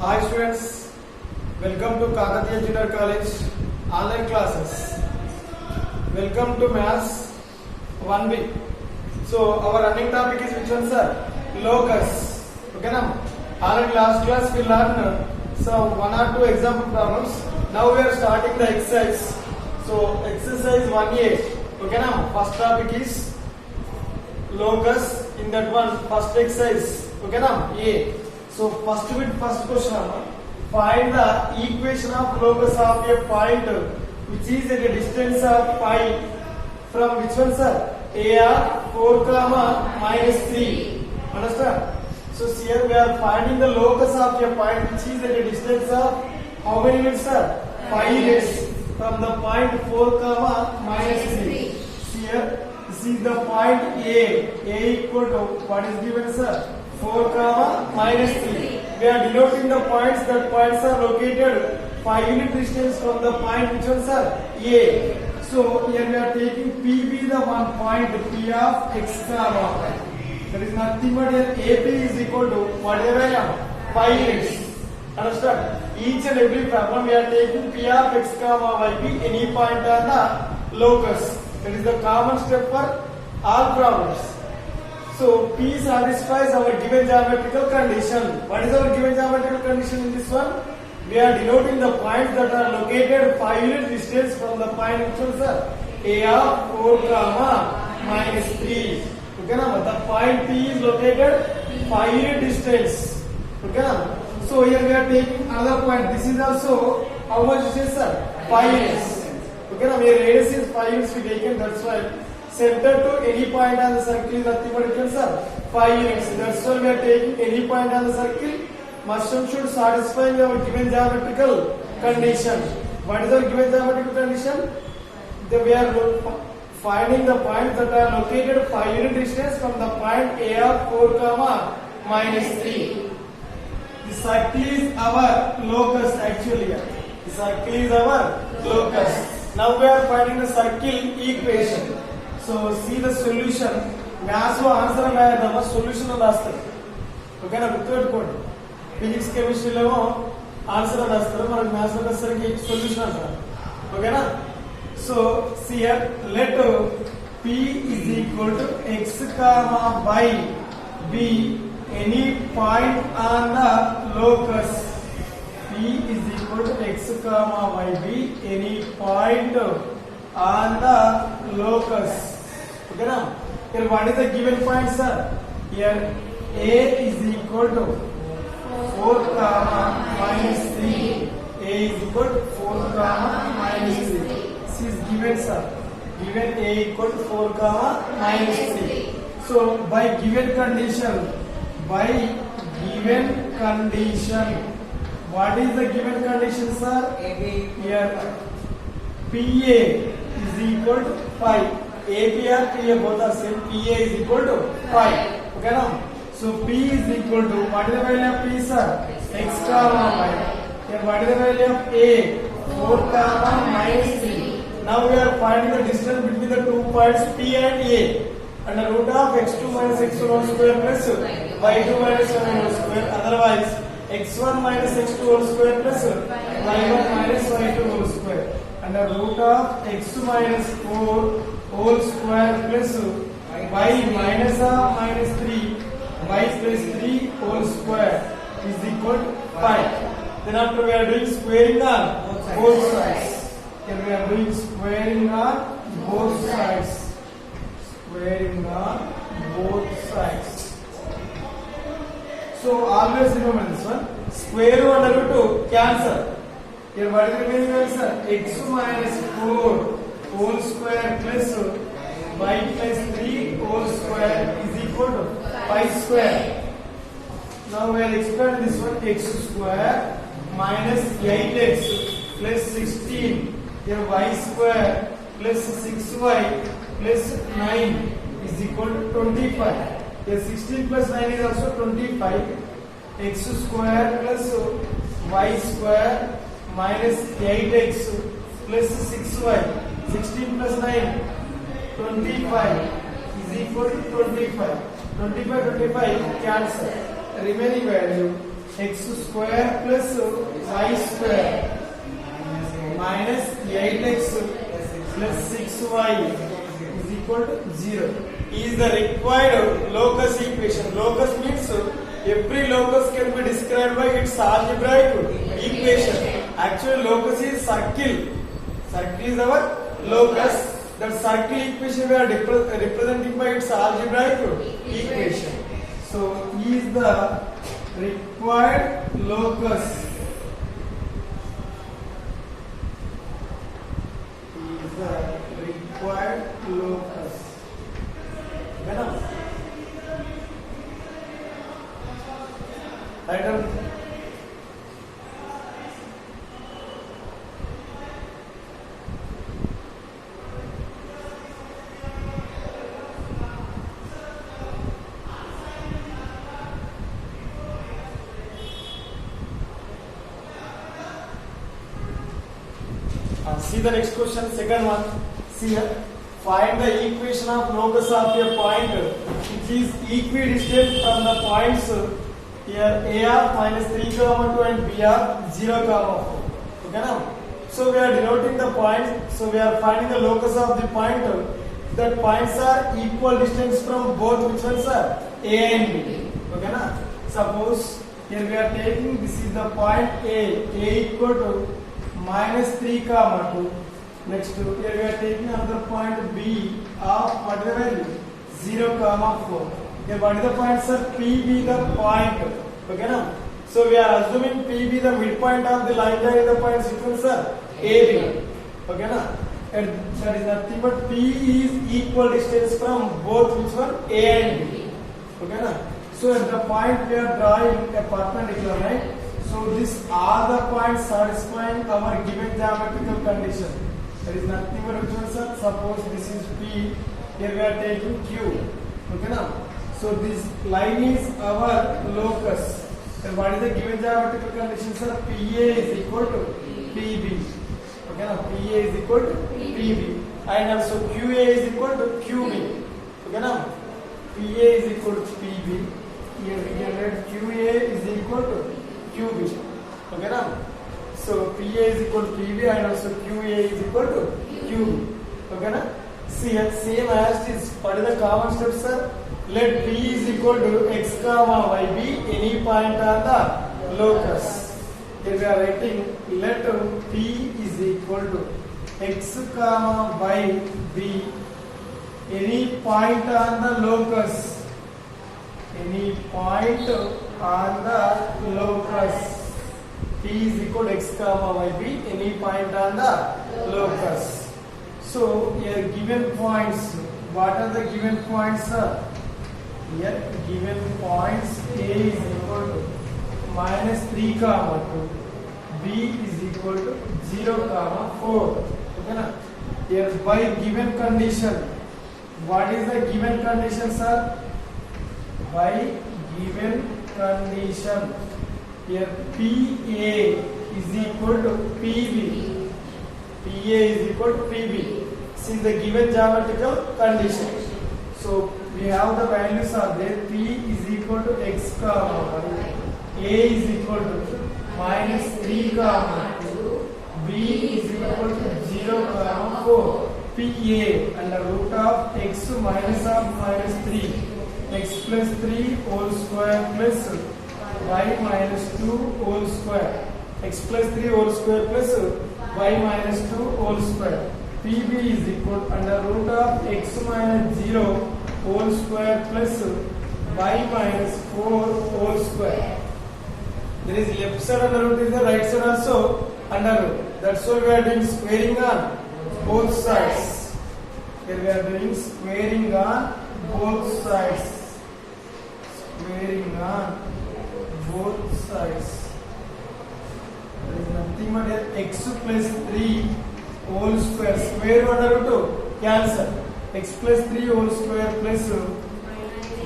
Hi students, welcome to Kakatiya Junior College online classes. Welcome to Maths 1B. So our running topic is which one, sir? Locus. Okay now? Already last class we learned some one or two example problems. Now we are starting the exercise. So exercise 1A. Okay now? First topic is locus. In that one, first exercise. Okay now? A. So first question, find the equation of locus of a point which is at a distance of pi from which one, sir? AR 4 comma minus 3. Understand? So here we are finding the locus of a point which is at a distance of how many units, sir? 5 units from the point 4 comma minus 3. Here this is the point A. A equal to what is given, sir? 4 comma minus 3. We are denoting the points. That points are located 5 unit distance from the point which one, sir? A. So here we are taking PB the one point P of x comma y. There is nothing but here AP is equal to whatever I am 5 units. Understand? Each and every problem we are taking P of x comma y be any point on the locus. That is the common step for all problems. So P satisfies our given geometrical condition. What is our given geometrical condition in this one? We are denoting the points that are located 5 unit distance from the point which was A of 4 comma minus 3. Okay now? The point P is located 5 unit distance. Okay now? So here we are taking another point. This is also how much distance, sir? 5 units. Okay now? Here radius is 5 units we taken. That's why center to any point on the circle is nothing but it is, sir, 5 units. That's why we are taking any point on the circle must and should satisfy our given geometrical condition. What is our given geometrical condition? We are finding the points that are located 5 unit distance from the point A of 4 comma minus 3. The circle is our locus actually. The circle is our locus. Now we are finding the circle equation. So see the solution. Maths lo answer ayadama solution lo rastaru. Okay na gurtupeట్టుకోండి. Physics chemistry lo answer rastaru manaku maths lo వచ్చేసరికి solution అంటారు. Okay na? So see here, let P is equal to x comma y be any point on the locus. P is equal to x comma y be any point on the locus. Okay now? Here what is the given point, sir? Here A is equal to 4 comma minus 3. A is equal to 4 comma minus 3. This is given, sir. Given A equal to 4 comma minus 3. So by given condition, what is the given condition, sir? Here PA is equal to 5. AP and PA both are same. PA is equal to 5. Okay now? So P is equal to what is the value of P, sir? X comma y. Here what is the value of A? 4 comma minus 3. Now we are finding the distance between the 2 points P and A. And the root of x2 minus x1 whole square plus y2 minus y whole square. Otherwise x1 minus x2 whole square plus y1 minus y2 whole square. And the root of x2 minus 4 whole square plus y minus minus 3 y plus 3 whole square is equal to 5. Then after we are doing squaring on both sides. Here we are doing squaring on both sides. Squaring on both sides. So always remember this one. Square root under root cancel. Here what is the remaining answer? X minus 4 whole square plus y plus 3 whole square is equal to 5 square. Now we will expand this one. X square minus 8x plus 16. Here y square plus 6y plus 9 is equal to 25. Here 16 plus 9 is also 25. X square plus y square minus 8x plus 6y. 16 plus 9, 25 is equal to 25. 25 cancel. Remaining value x square plus y square minus 8x plus 6y is equal to 0 is the required locus equation. Locus means every locus can be described by its algebraic equation. Actually locus is circle. Circle is our locus. That circle equation we are representing by its algebraic equation. So is the required locus. Is the required locus. Madam. Right down. See the next question, second one. See here. Find the equation of locus of a point which is equidistant from the points here a of minus 3 comma 2 and b of 0 comma 4. Okay now? So we are denoting the point. So we are finding the locus of the point. That points are equal distance from both which ones are a and b. Okay now? Suppose here we are taking this is the point a equal to minus 3 comma 2. Next here we are taking another point B of what is the value? 0 comma 4. Here what is the point, sir? PB the point. Okay now? So we are assuming PB the midpoint of the line there is the point sequence, sir? AB. Okay now? And that is nothing but P is equal distance from both which one? A and B. Okay now? So at the point we are drawing a perpendicular, right? So these are the points satisfying our given geometrical condition. There is nothing but which one, sir? Suppose this is P. Here we are taking Q. Okay now? So this line is our locus. Then what is the given geometrical condition, sir? PA is equal to PB. Okay now? PA is equal to PB. And also QA is equal to QB. Okay now? PA is equal to PB. Here we can write QA is equal to QB. Okay now? So PA is equal to PB and also QA is equal to QB. Okay na? See here, same as this. What is the common step, sir? Let P is equal to x comma y be any point on the locus. Here we are writing let P is equal to x comma y be any point on the locus. Any point on the locus. P is equal to x comma y be any point on the locus. So here given points. What are the given points, sir? Here given points A is equal to minus 3 comma 2. B is equal to 0 comma 4. Okay na? Here by given condition. What is the given condition, sir? By given condition. Here PA is equal to PB. PA is equal to PB. This is the given geometrical condition. So we have the values are there. P is equal to x comma 1. A is equal to minus 3 comma 2. B is equal to 0 comma 4. PA under root of x minus of minus 3. X plus 3 whole square plus y minus 2 whole square. X plus 3 whole square plus y minus 2 whole square. PB is equal under root of x minus 0 whole square plus y minus 4 whole square. There is left side under root, is the right side also under root. That's why we are doing squaring on both sides. Here we are doing squaring on both sides. Squaring on both sides. There is nothing but here x plus 3 whole square. Square under root 2 cancel. X plus 3 whole square plus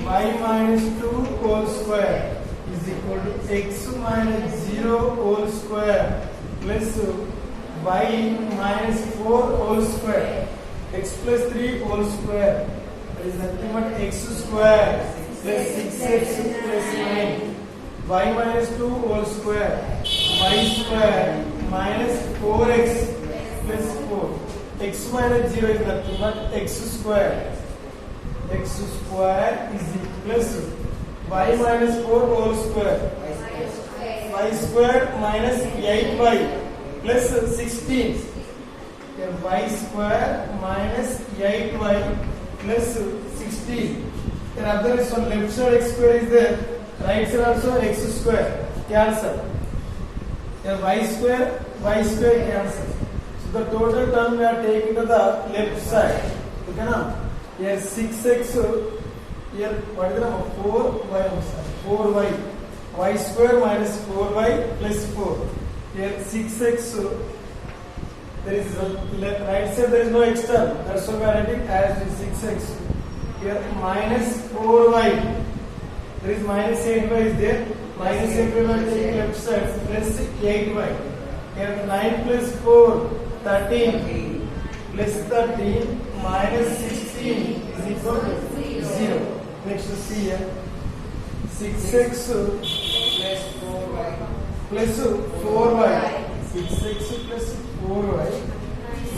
y minus 2 whole square is equal to x minus 0 whole square plus y minus 4 whole square. X plus 3 whole square. There is nothing but x square plus 6x plus 9. y minus 2 whole square, y square minus 4x plus 4. X minus 0 is nothing but x square. X square is plus y minus 4 whole square. Y square minus 8y plus 16. Y square minus 8y plus 16. Then other is on left side x square is there. Right side also x square. Cancel. Then y square cancel. So the total term we are taking to the left side. Okay now? Here 6x. Here what is the number? 4y. 4y. Y square minus 4y plus 4. Here 6x. There is right side there is no x term. That's why we are writing as 6x. Here minus 4y. There is minus 8y is there. Minus 8y we are taking left side plus 8y. Here 9 plus 4, 13 plus 13 minus 16 is equal to 0. Next to see here 6x plus 4y. 6x plus 4y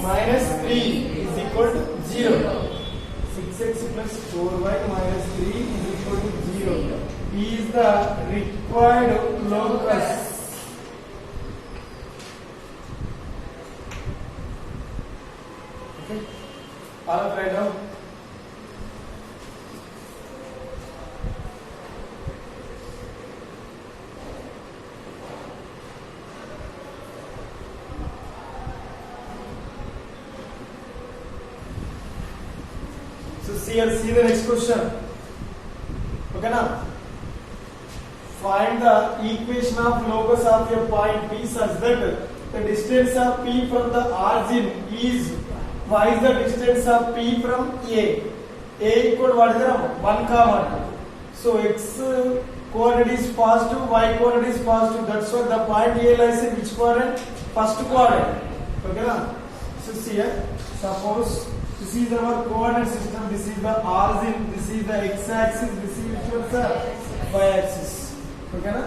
minus 3 is equal to 0. 6x plus 4y minus 3 is equal to 0. Is the required locus. Okay, all of right now. So see the next question. Okay now. Find the equation of locus of a point P such that the distance of P from the origin is what is the distance of P from A? A equal what is the number? 1, 2. So x coordinate is positive, y coordinate is positive. That's why the point A lies in which quadrant? First quadrant. Okay now. So see here. Suppose this is our coordinate system. This is the origin. This is the x-axis. This is the y-axis. Okay na?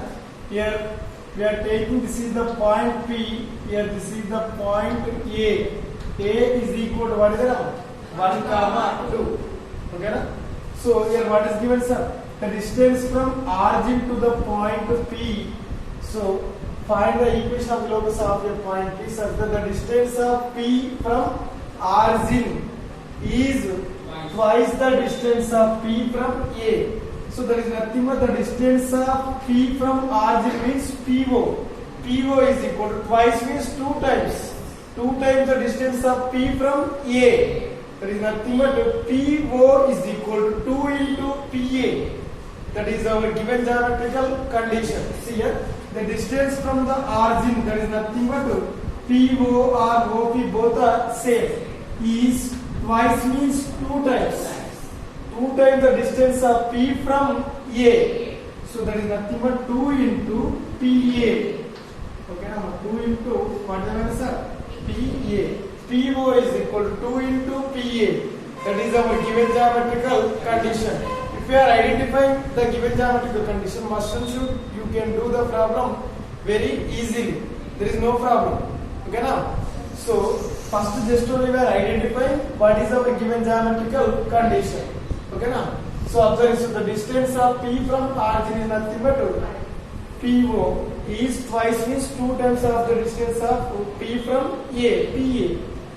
Here we are taking this is the point P. Here this is the point A. A is equal to what is the number? 1, 2. Okay na? So here what is given, sir? The distance from origin to the point P. So find the equation of locus of a point P such that the distance of P from origin is twice the distance of P from A. So there is nothing but the distance of P from origin means PO. PO is equal to twice means 2 times. 2 times the distance of P from A. There is nothing but PO is equal to 2 into PA. That is our given geometrical condition. See here, the distance from the origin, that is nothing but PO or OP both are same. Is twice means 2 times. 2 times the distance of P from A. So that is nothing but 2 into PA. Okay, now 2 into what is the answer? PA. PO is equal to 2 into PA. That is our given geometrical condition. If you are identifying the given geometrical condition, must and should, you can do the problem very easily. There is no problem. Okay now. So first just only we are identifying what is our given geometrical condition. Okay now. So observe, so the distance of P from origin is nothing but PO is twice means 2 times of the distance of P from A. PA.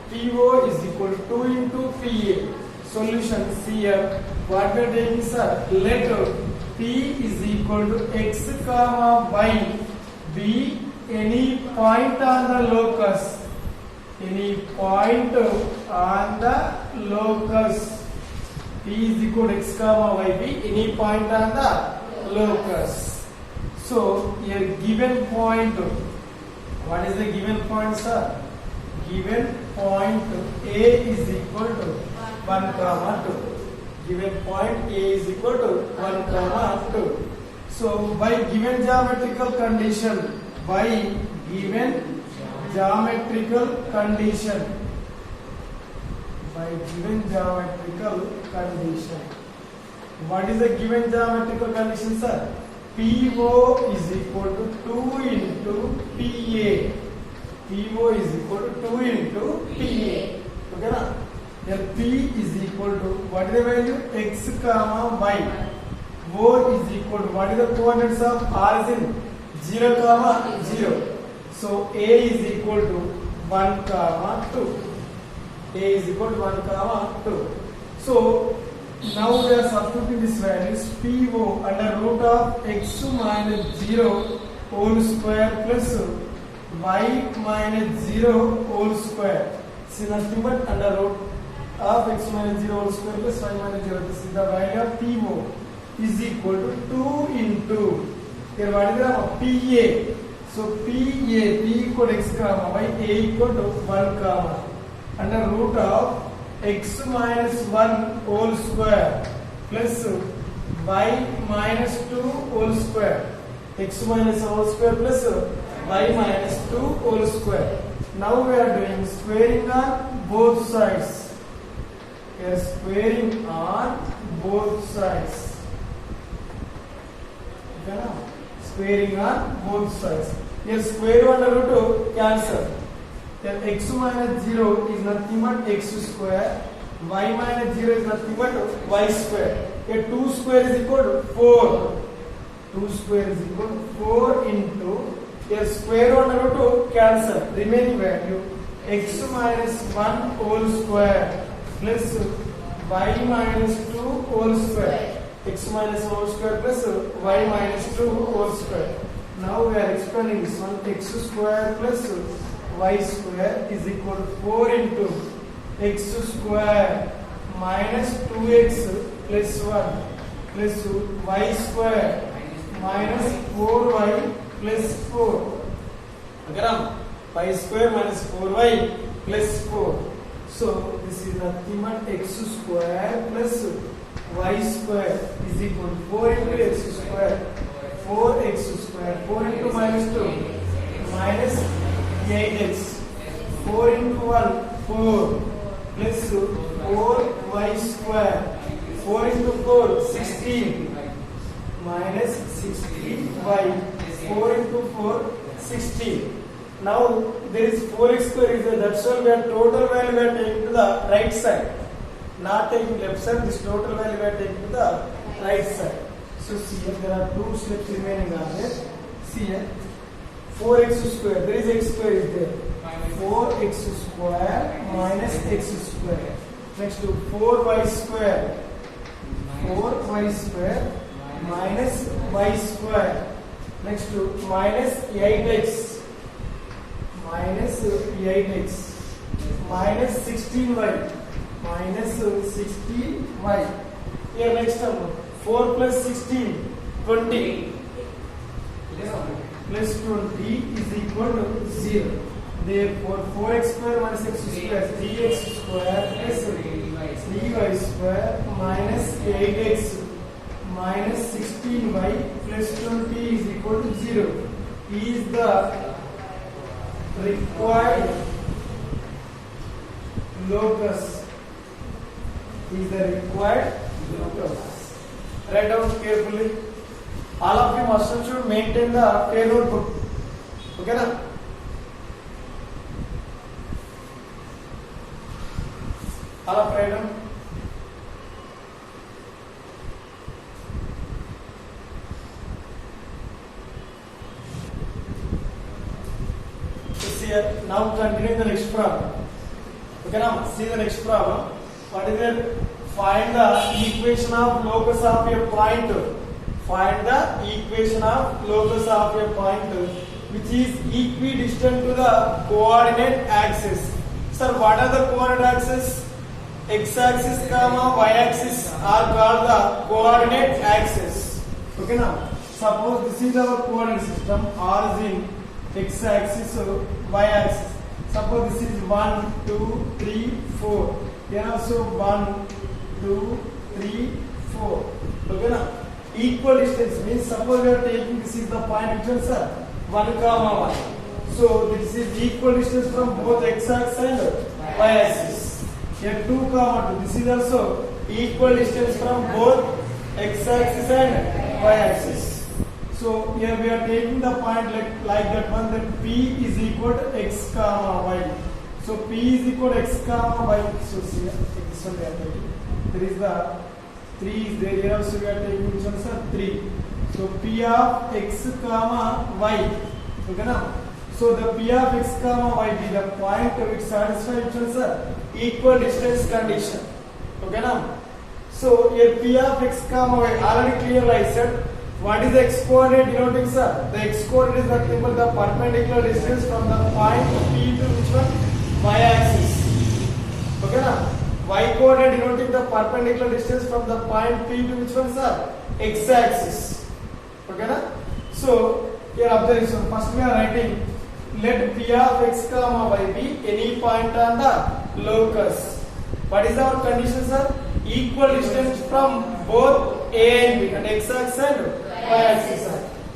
PO is equal to 2 into PA. Solution here. What we are taking, sir? Let P is equal to x comma y be any point on the locus. Any point on the locus. P is equal to x comma y be any point on the locus. So here given point, what is the given point, sir? Given point A is equal to 1, 2. Given point A is equal to 1, 2. So by given geometrical condition, what is the given geometrical condition, sir? PO is equal to 2 into PA. PO is equal to 2 into PA. Okay na? Here P is equal to what is the value? X comma Y. O is equal to what is the coordinates of origin? 0 comma 0. So A is equal to 1 comma 2. A is equal to 1 comma 2. So now we are substituting this values PO under root of x minus 0 whole square plus y minus 0 whole square. This is nothing but under root of x minus 0 whole square plus y minus 0. This is the value of PO is equal to 2 into here what is the PA. So PA, P equal to x comma y, A equal to 1 comma under root of x minus 1 whole square plus y minus 2 whole square. X minus whole square plus y minus 2 whole square. Now we are doing squaring on both sides. We are squaring on both sides. Okay, now? Squaring on both sides. Here square 1 root 2 cancel. Then x minus 0 is nothing but x square, y minus 0 is nothing but y square. Here 2 square is equal to 4. 2 square is equal to 4 into, here square 1 root 2 cancel. Remaining value x minus 1 whole square plus y minus 2 whole square. X minus whole square plus y minus 2 whole square. Now we are expanding this one. X square plus y square is equal to 4 into x square minus 2x plus 1 plus y square minus 4y plus 4. Okay, now y square minus 4y plus 4. So this is nothing but x square plus y square is equal to 4 into x square. 4x square, 4 into minus 2 minus 8x, 4 into 1 4 plus 4y square, 4 into 4 16 minus 16y, 4 into 4 16. Now there is 4x square is there, that's why we are total value we are taking to the right side, not taking left side. This total value we are taking to the right side. So see here there are 2 steps remaining on there. See here 4x square, there is x square is there. 4x square minus x square. Next to 4y square. 4y square minus y square. Next to minus 8x. Minus 8x. Minus 16y. Minus 16y. Here next number. 4 plus 16, 20. Plus 20 is equal to 0. Therefore, 4x square minus x square, 3x square plus 3y square minus 8x minus 16y plus 20 is equal to 0. Is the required locus. Is the required locus. Write down carefully. All of you must should maintain the fair notebook. Okay na? All of write down. See here. Now continue the next problem. Okay na? See the next problem. What is it? Find the equation of locus of a point. Find the equation of locus of a point which is equidistant to the coordinate axis. Sir, what are the coordinate axis? X-axis, y-axis are called the coordinate axis. Okay now, suppose this is our coordinate system. Origin, x-axis, y-axis. Suppose this is 1, 2, 3, 4. Here also 1, 2, 3, 4. Okay now. Equal distance means suppose we are taking this is the point which is 1 comma 1. So this is equal distance from both x-axis and y-axis. Here 2 comma 2. This is also equal distance from both x-axis and y-axis. So here we are taking the point like that one, that P is equal to x comma y. So P is equal to x comma y. So see this one we are taking. There is the 3 is there. Here also we are taking which one, sir? 3. So P of x comma y. Okay now. So the P of x comma y be the point which satisfies which one, sir? Equal distance condition. Okay now. So here P of x comma y already clearly I said. What is the x coordinate denoting, sir? The x coordinate is nothing but the perpendicular distance from the point P to which one? Y axis. Okay now. Y coordinate denoting the perpendicular distance from the point P to which one, sir? X axis. Okay now. So here observation. First we are writing, let P of x comma y be any point on the locus. What is our condition, sir? Equal distance from both A and B, and x axis and y axis.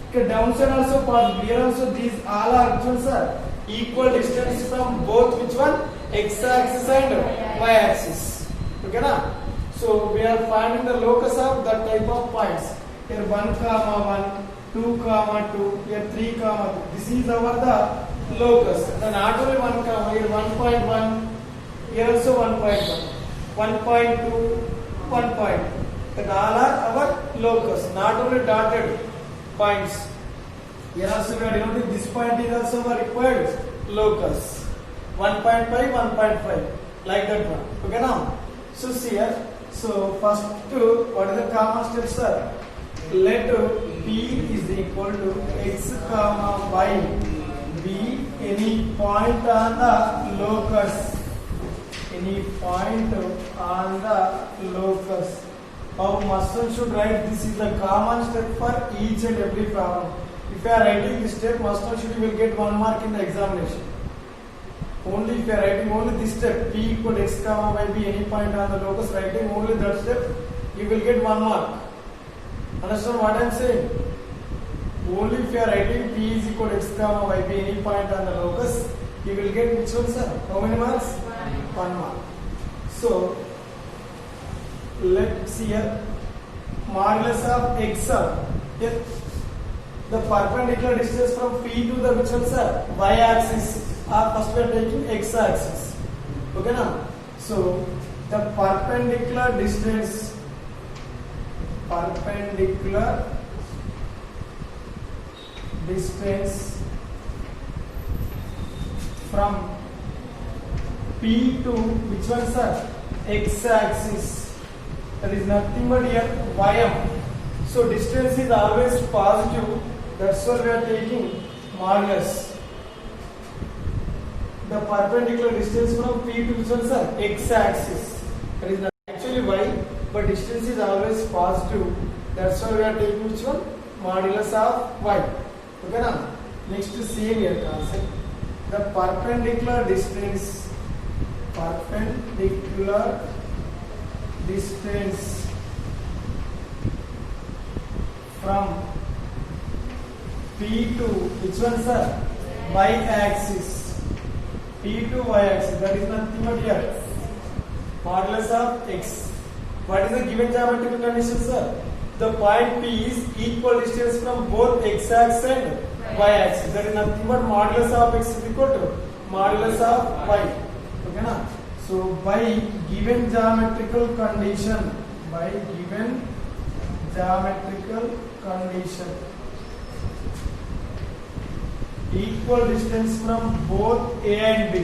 Okay, downside also possible. Here also these all are which one, sir? Equal distance from both which one? X axis and y axis. Okay na? So we are finding the locus of that type of points. Here 1 comma 1, 2 comma 2, here 3 comma 2. This is our the locus. Then not only 1 comma, here 1.1, here also 1.1. 1.2, 1 point. That all are our locus, not only dotted points. Here also we are denoting this point is also our required locus. 1.5, 1.5, like that one. Okay now. So see here. So first what is the common steps, sir? Let P is equal to x comma y be any point on the locus. Any point on the locus. How master should write? This is the common step for each and every problem. If you are writing this step, master should you will get 1 mark in the examination. Only if you are writing only this step, P equal to x comma y be any point on the locus, writing only that step, you will get 1 mark. Understand what I am saying? Only if you are writing P is equal to x comma y be any point on the locus, you will get which one, sir? How many marks? 1 mark. So let's see here. Modulus of x, sir. Here the perpendicular distance from P to the which one, sir? Y axis. First we are taking x axis. Okay now. So the perpendicular distance from P to which one, sir? X axis. That is nothing but here ym. So distance is always positive. That's why we are taking modulus. The perpendicular distance from P to which one, sir? X axis. That is not actually y, but distance is always positive. That's why we are taking which one? Modulus of y. Okay now. Next to see here concept. The perpendicular distance from P to which one, sir? Y axis. P to y axis, that is nothing but here modulus of x. What is the given geometrical condition, sir? The point P is equal distance from both x axis and y axis. That is nothing but modulus of x is equal to modulus of y. Okay na? So by given geometrical condition, equal distance from both A and B,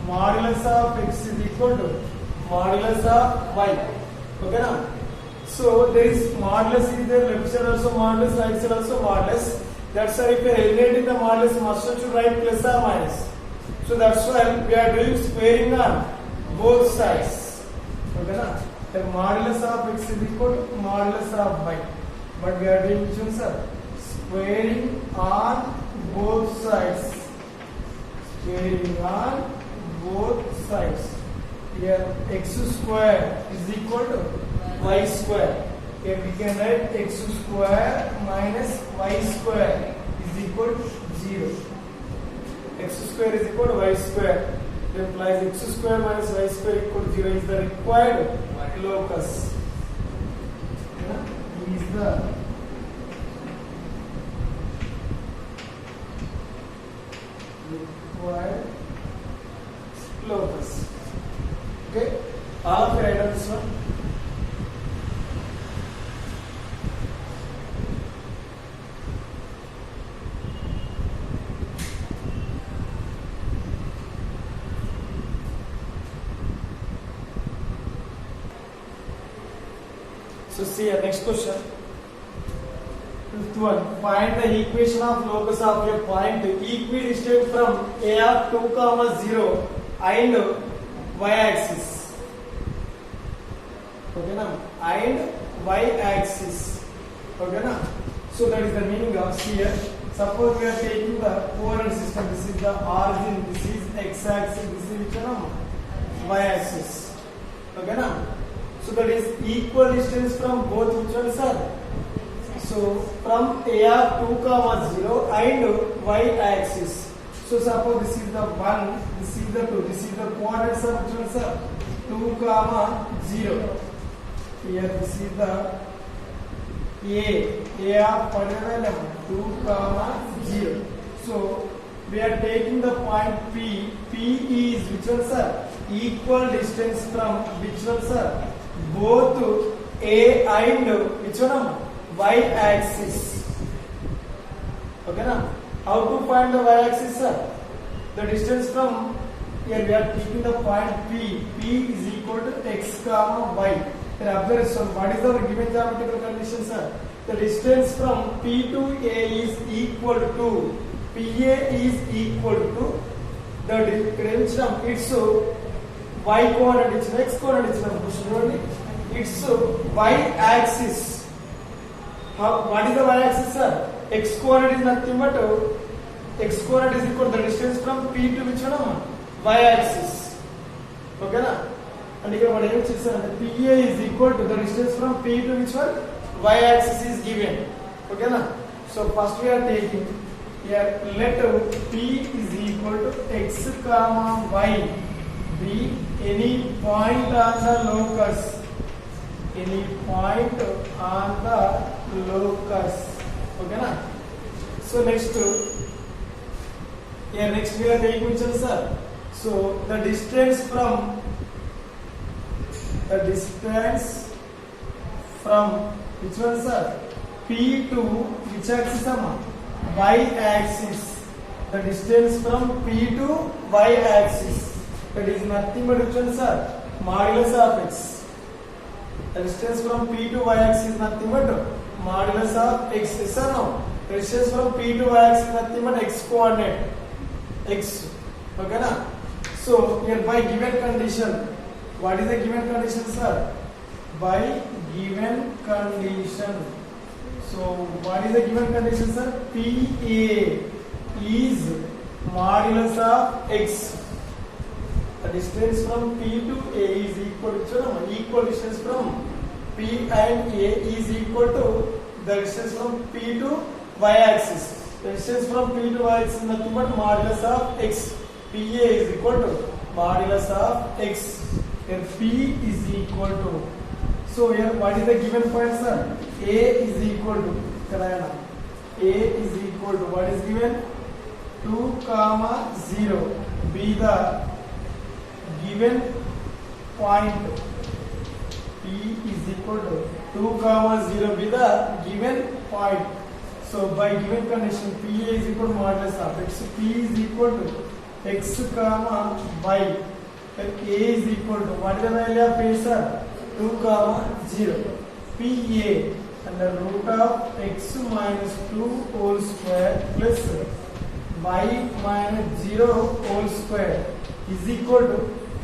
modulus of x is equal to modulus of y. Okay now? So there is modulus is there, left side also modulus, right side also modulus. That's why if you are eliminating the modulus, master should write plus or minus. So that's why we are doing squaring on both sides. Okay na? The modulus of x is equal to modulus of y. But we are doing which one, sir? Squaring on both sides. Squaring on both sides. Here x square is equal to y square. Here we can write x square minus y square is equal to 0. X square is equal to y square. It implies x square minus y square equal to 0 is the required locus. Is the So see a next question. Fifth one. Find the equation of locus of a point equidistant from A of 2, 0 and y-axis. Okay na? And y-axis. Okay na? So that is the meaning of here. Suppose we are taking the coordinate system. This is the origin. This is x-axis. This is which one? Y-axis. Okay na? So that is equal distance from both which ones are. So from A of 2, 0 and y-axis. So suppose this is the 1, this is the 2, this is the coordinates of which ones are 2, 0. Here this is the A of 2, 0. So we are taking the point P. P is which ones are equal distance from which ones are both A and which one? Y-axis. Okay na? How to find the y-axis, sir? The distance from here we are taking the point P. P is equal to x, y. Then observe, so what is our given geometrical condition, sir? The distance from P to A is equal to PA is equal to the dimension. It's y coordinate, x coordinate. It's y-axis. What is the y-axis, sir? X coordinate is nothing but x coordinate is equal to the distance from P to which one? Y-axis. Okay na? And here what I have said, PA is equal to the distance from P to which one? Y-axis is given. Okay na? So first we are taking here let P is equal to x, y be any point on the locus. Any point on the locus. Okay na? So next here next we are taking which one, sir? So the distance from which one, sir? P to which axis, y-axis. The distance from P to y-axis. That is nothing but which one, sir? Modulus of x. The distance from P to y-axis is nothing but modulus of x. Yes or no? The distance from P to y-axis is nothing but x coordinate. X. Okay na? So here by given condition. What is the given condition, sir? By given condition. So what is the given condition, sir? PA is modulus of x. The distance from P to A is equal to equal distance from P and A is equal to the distance from P to y-axis. The distance from P to y-axis is nothing but modulus of x. PA is equal to modulus of x. Here P is equal to. So here what is the given point, sir? A is equal to. A is equal to what is given? 2, 0. Be the given point. P is equal to 2, 0 be the given point. So by given condition P is equal to modulus of x. P is equal to x, y. And A is equal to what is the value of A, sir? 2, 0. PA under root of x minus 2 whole square plus y minus 0 whole square is equal to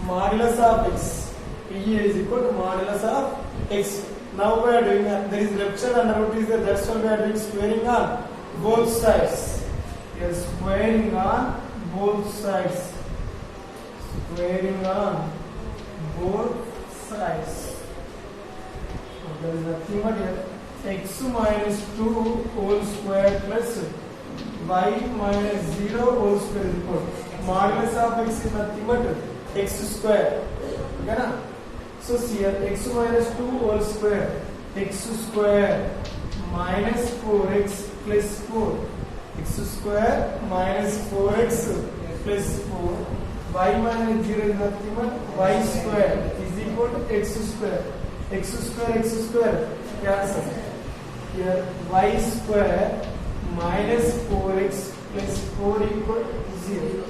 modulus of x. PA is equal to modulus of x. Now we are doing there is left side under root is there. That's why we are doing squaring on both sides. We are squaring on both sides. Squaring on both sides. So there is nothing but here x minus 2 whole square plus y minus 0 whole square is equal to modulus of x is nothing but x square. Okay na? So see here x minus 2 whole square. X square minus 4x plus 4. X square minus 4x plus 4. Y minus 0 is nothing but y square is equal to x square. X square cancel. Here y square minus 4x plus 4 equal to 0.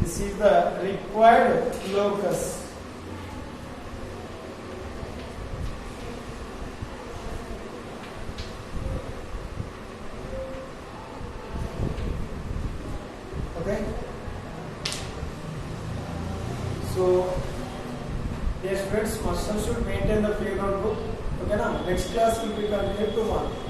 This is the required locus. Okay. So, dear friends, master should maintain the playground book. Okay, now next class will be continued tomorrow.